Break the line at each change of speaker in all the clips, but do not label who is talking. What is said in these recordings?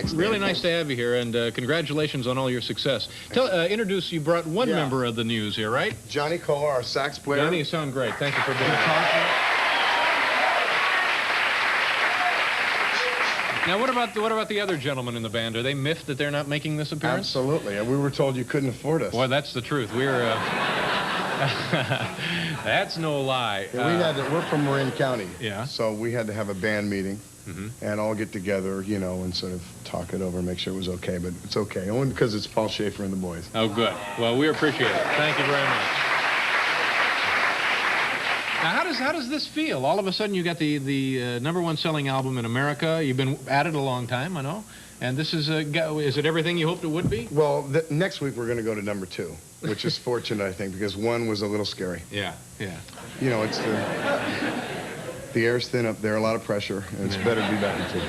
Thanks, Dave.
Really nice to have you here, and congratulations on all your success. Introduce, you brought one member of the news here, right?
Johnny Kohler, our sax player.
Johnny, you sound great. Thank you for being here. Now, what about the other gentlemen in the band? Are they miffed that they're not making this appearance?
Absolutely. And we were told you couldn't afford us.
Boy, that's the truth. We're... that's no lie.
We're from Marin County.
Yeah.
So we had to have a band meeting and all get together, you know, and sort of talk it over, make sure it was okay. But it's okay, only because it's Paul Schaefer and the boys.
Oh, good. Well, we appreciate it. Thank you very much. Now, how does this feel? All of a sudden, you got the #1 selling album in America. You've been at it a long time, I know. And this is it everything you hoped it would be?
Well, next week we're going to go to #2, which is fortunate, I think, because 1 was a little scary.
Yeah, yeah.
You know, it's the air's thin up there, a lot of pressure, and it's better to be back in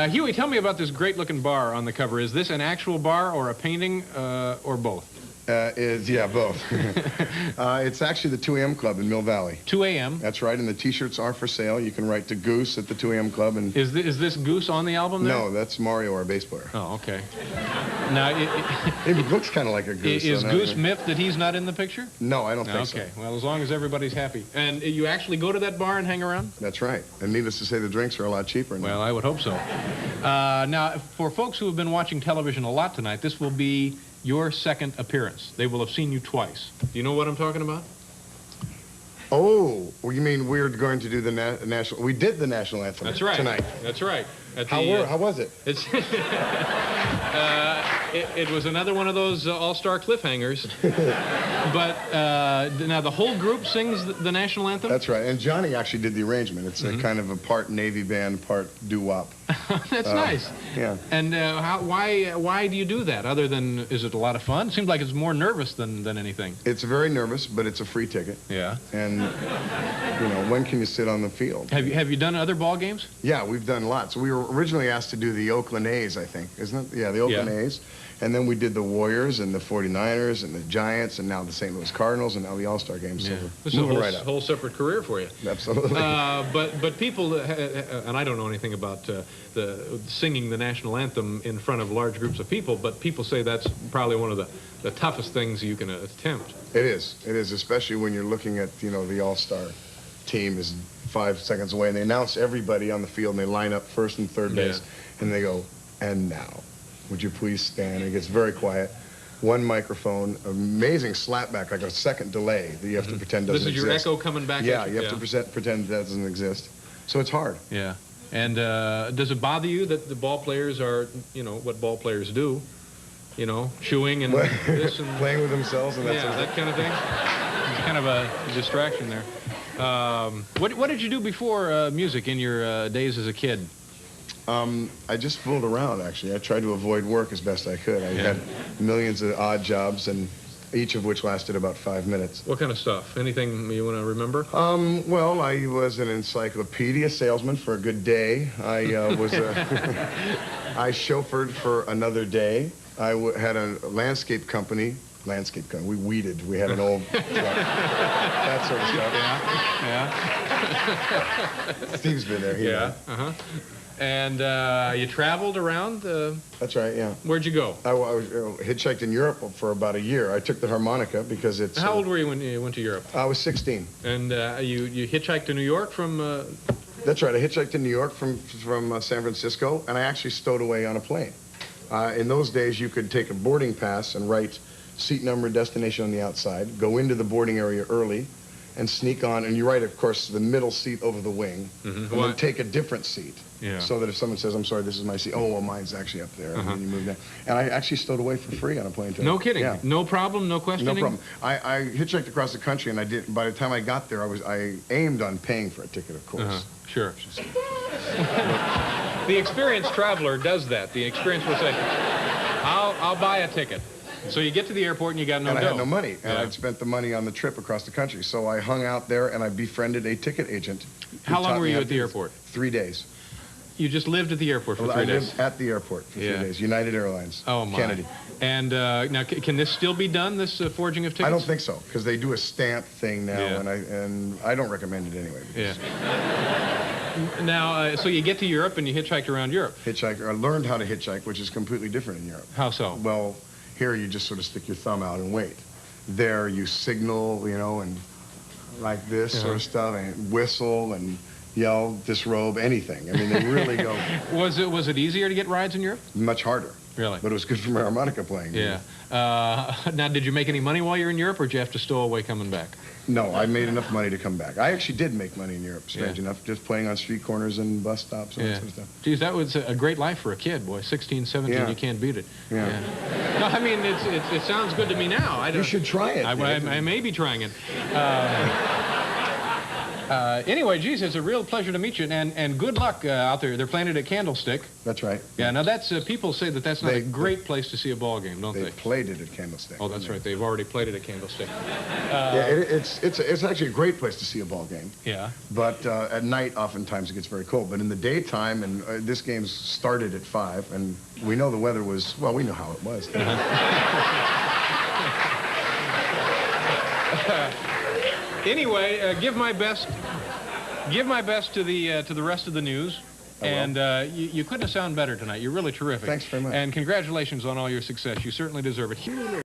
2.
Huey, tell me about this great-looking bar on the cover. Is this an actual bar or a painting or both?
Yeah, both. It's actually the 2 a.m. Club in Mill Valley.
2 a.m.?
That's right, and the T-shirts are for sale. You can write to Goose at the 2 a.m. Club. And
Is this Goose on the album there?
No, that's Mario, our bass player.
Oh, okay. Now,
it looks kind of like a goose.
Is Goose miffed that he's not in the picture?
No, I don't think so.
Okay, well, as long as everybody's happy. And you actually go to that bar and hang around?
That's right. And needless to say, the drinks are a lot cheaper now.
Well, I would hope so. Now, for folks who have been watching television a lot tonight, this will be your second appearance. They will have seen you twice. Do you know what I'm talking about?
Oh, well, you mean we're going to do the national... We did the national anthem tonight.
That's right.
How was it?
It's it was another one of those all-star cliffhangers. But now the whole group sings the national anthem?
That's right. And Johnny actually did the arrangement. It's a kind of a part Navy band, part doo-wop.
That's nice.
Yeah.
And why do you do that? Other than, is it a lot of fun? It seems like it's more nervous than anything.
It's very nervous, but it's a free ticket.
Yeah.
And, you know, when can you sit on the field?
Have you done other ball games?
Yeah, we've done lots. We were originally asked to do the Oakland A's, I think, isn't it? Yeah, the Oakland A's. And then we did the Warriors and the 49ers and the Giants and now the St. Louis Cardinals and now the All-Star Games.
Yeah.
So
this is a whole separate career for you.
Absolutely.
But people, and I don't know anything about the singing the national anthem in front of large groups of people, but people say that's probably one of the toughest things you can attempt.
It is. It is, especially when you're looking at, you know, the All-Star team is 5 seconds away and they announce everybody on the field and they line up first and third base and they go, and now, would you please stand? It gets very quiet. One microphone, amazing slapback, like a second delay that you have to pretend doesn't exist.
This is your echo coming back
Yeah,
at
you have to pretend that doesn't exist. So it's hard.
Yeah. And does it bother you that the ball players are, you know, what ball players do? You know, chewing and this and...
Playing with themselves and that sort of thing.
that kind of thing. It's kind of a distraction there. What did you do before music in your days as a kid?
I just fooled around, actually. I tried to avoid work as best I could. I had millions of odd jobs, and each of which lasted about 5 minutes.
What kind of stuff? Anything you want to remember?
Well, I was an encyclopedia salesman for a good day. I I chauffeured for another day. I had a landscape company. We weeded. We had an old truck. That sort of stuff.
Yeah.
Steve's been there.
Yeah. Uh-huh. And you traveled around?
That's right, yeah.
Where'd you go?
I hitchhiked in Europe for about a year. I took the harmonica because it's...
How old were you when you went to Europe?
I was 16.
And you hitchhiked to New York from...
That's right. I hitchhiked to New York from San Francisco, and I actually stowed away on a plane. In those days, you could take a boarding pass and write seat number and destination on the outside, go into the boarding area early, and sneak on, and you write, of course, the middle seat over the wing, and then take a different seat. Yeah. So that if someone says, I'm sorry, this is my seat, oh, well, mine's actually up there, and then you move down. And I actually stowed away for free on a plane ticket.
No kidding?
Yeah.
No problem, no questioning?
No problem. I hitchhiked across the country, and by the time I got there, I aimed on paying for a ticket, of course.
Sure. The experienced traveler does that. The experienced will say, I'll buy a ticket. So you get to the airport and you got no dough.
I had no money, and I'd spent the money on the trip across the country. So I hung out there and I befriended a ticket agent.
How long were you at the airport?
3 days.
You just lived at the airport for 3 days?
I lived at the airport for 3 days. United Airlines.
Oh, my.
Kennedy.
And now, can this still be done, this forging of tickets?
I don't think so, because they do a stamp thing now, and I don't recommend it anyway.
Yeah. Now, so you get to Europe and you hitchhiked around Europe.
I learned how to hitchhike, which is completely different in Europe.
How so?
Well, here you just sort of stick your thumb out and wait. There you signal, you know, and like this sort of stuff, and whistle and yell, disrobe, anything. I mean, they really go.
Was it easier to get rides in Europe?
Much harder.
Really?
But it was good for my harmonica playing.
Yeah. Now, did you make any money while you were in Europe, or did you have to stow away coming back?
No, I made enough money to come back. I actually did make money in Europe, strange enough, just playing on street corners and bus stops and that sort of stuff.
Geez, that was a great life for a kid, boy. 16, 17, you can't beat it.
Yeah.
No, I mean, it sounds good to me now.
You should try it.
I may be trying it. Anyway, geez, it's a real pleasure to meet you, and good luck out there. They're playing it at Candlestick.
That's right.
Yeah, now that's, people say that's not a great place to see a ball game, don't they?
They played it at Candlestick.
Oh, that's right. They've already played it at Candlestick.
Yeah, it's actually a great place to see a ball game.
Yeah.
But at night, oftentimes it gets very cold. But in the daytime, and this game started at 5, and we know the weather was, well, we know how it was.
Anyway, give my best to the rest of the news. And you couldn't have sounded better tonight. You're really terrific.
Thanks very much.
And congratulations on all your success. You certainly deserve it.